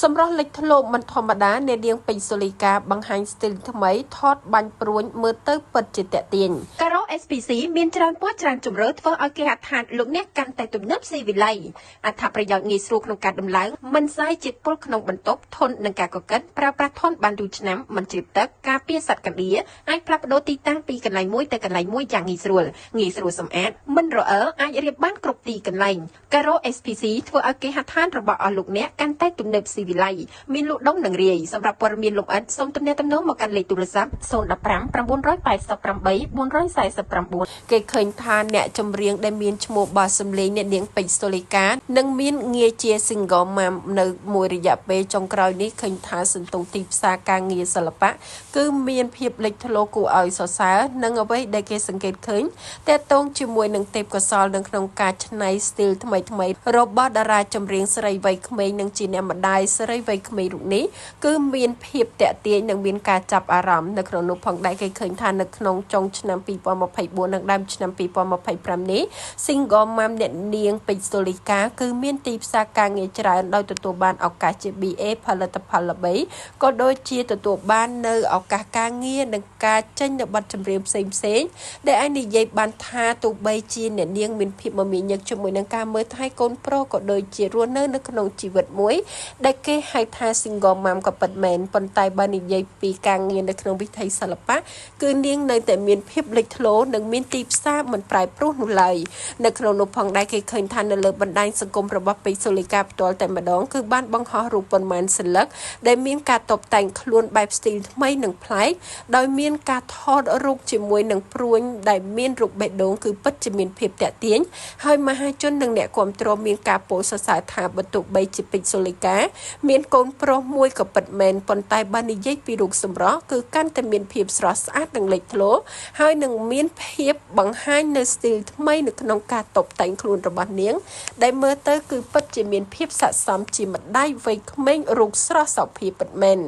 សម្រាប់លេចធ្លោមិនធម្មតាអ្នកនាងពេជ្រសូលីកាបង្ហាញស្ទីលថ្មីថតបាញ់ព្រួញមើលទៅពិតជាតាក់ទាញការ៉ូ SPC មានច្រើនពណ៌ច្រើនជម្រើសធ្វើឲ្យគេហដ្ឋានលោកអ្នកកាន់តែទំនើបស៊ីវិល័យអត្ថប្រយោជន៍ងាយស្រួលក្នុងការដំឡើងមិនសាយជាតិពុលក្នុងបន្ទប់ធន់នឹងការកកិតប្រើប្រាស់ធន់បានយូរឆ្នាំមិនជ្រាបទឹកការពារសត្វកណ្ដៀរអាចផ្លាស់ប្ដូរទីតាំងពីកន្លែងមួយទៅកន្លែងមួយយ៉ាងងាយស្រួលសម្អាតមិនរអិលអាចរៀបបានគ្រប់ទីកន្លែងការ៉ូ SPC ធ្វើឲ្យគេហដ្ឋានរបស់អស់លោកអ្នកកាន់តែទំនើបស៊ីវិល័យមានលក់ដុំនិងរាយសម្រាប់ព័ត៌មានលម្អិតសូមទំនាក់ទំនងមកកាន់លេខទូរស័ព្ទ015 988 449គេឃើញថាអ្នកចម្រៀងដែលមានឈ្មោះបាសសំលេងអ្នកនាងពេជ្រសូលីកានឹងមានងារជា single mom នៅមួយរយៈពេលចុងក្រោយនេះឃើញថាសន្ទុះទីផ្សារការងារសិល្បៈគឺមានភាពលេចធ្លោគួរឲ្យសរសើរនិងអ្វីដែលគេសង្កេតឃើញតាក់ទងជាមួយនឹងទេពកោសល្យនៅក្នុងការច្នៃស្ទីលថ្មីៗរបស់តារាចម្រៀងស្រីវ័យក្មេងនិងជាអ្នកម្ដាយស្រីវ័យក្មេងរូបនេះគឺមានភាពតាក់ទាញនិងមានការចាប់អារម្មណ៍នៅក្នុងនោះផងដែរគេឃើញថានៅក្នុងចុងឆ្នាំ2024និងដើមឆ្នាំ2025នេះ Single Mom អ្នកនាងពេជ្រសូលីកាគឺមានទីផ្សារការងារច្រើនដោយទទួលបានឱកាសជា BA ផលិតផលល្បីក៏ដូចជាទទួលបាននៅឱកាសការងារនិងការចេញនៅបទចម្រៀងផ្សេងៗដែលអាចនិយាយបានថាទោះបីជាអ្នកនាងមានភាពមមាញឹកជាមួយនឹងការមើលថែកូនប្រុសក៏ដូចជារស់នៅក្នុងជីវិតមួយដែលគេហៅថា Single Mom ក៏ពិតមែនប៉ុន្តែបើនិយាយពីការងារនៅក្នុងវិថីសិល្បៈគឺនាងនៅតែមានភាពលេចធ្លោនិងមានទីផ្សារមិនប្រែប្រួលនោះឡើយនៅក្នុងនោះផងដែរគេឃើញថានៅលើបណ្ដាញសង្គមរបស់ពេជ្រសូលីកាផ្ទាល់តែម្ដងគឺបានបង្ហោះរូបប៉ុន្មានសន្លឹកដែលមានការតុបតែងខ្លួនបែបស្ទីលថ្មីនិងប្លែកដោយមានការថតរូបជាមួយនឹងព្រួញដែលមានរូបបេះដូងគឺពិតជាមានភាពតាក់ទាញហើយមហាជននិងអ្នកគាំទ្រមានការពោលសរសើរថាបើទោះបីជាពេជ្រសូលីកាមានកូនប្រុសមួយក៏ពិតមែនប៉ុន្តែបើនិយាយពីរូបសម្រស់គឺកាន់តែមានភាពស្រស់ស្អាតនិងលេចធ្លោហើយនឹងមានភាពបង្ហាញនៅស្ទីលថ្មីនៅក្នុងការតុបតែងខ្លួនរបស់នាងដែលមើលទៅគឺពិតជាមានភាពស័ក្តិសមជាម្ដាយវ័យក្មេងរូបស្រស់សោភ័ណពិតមែន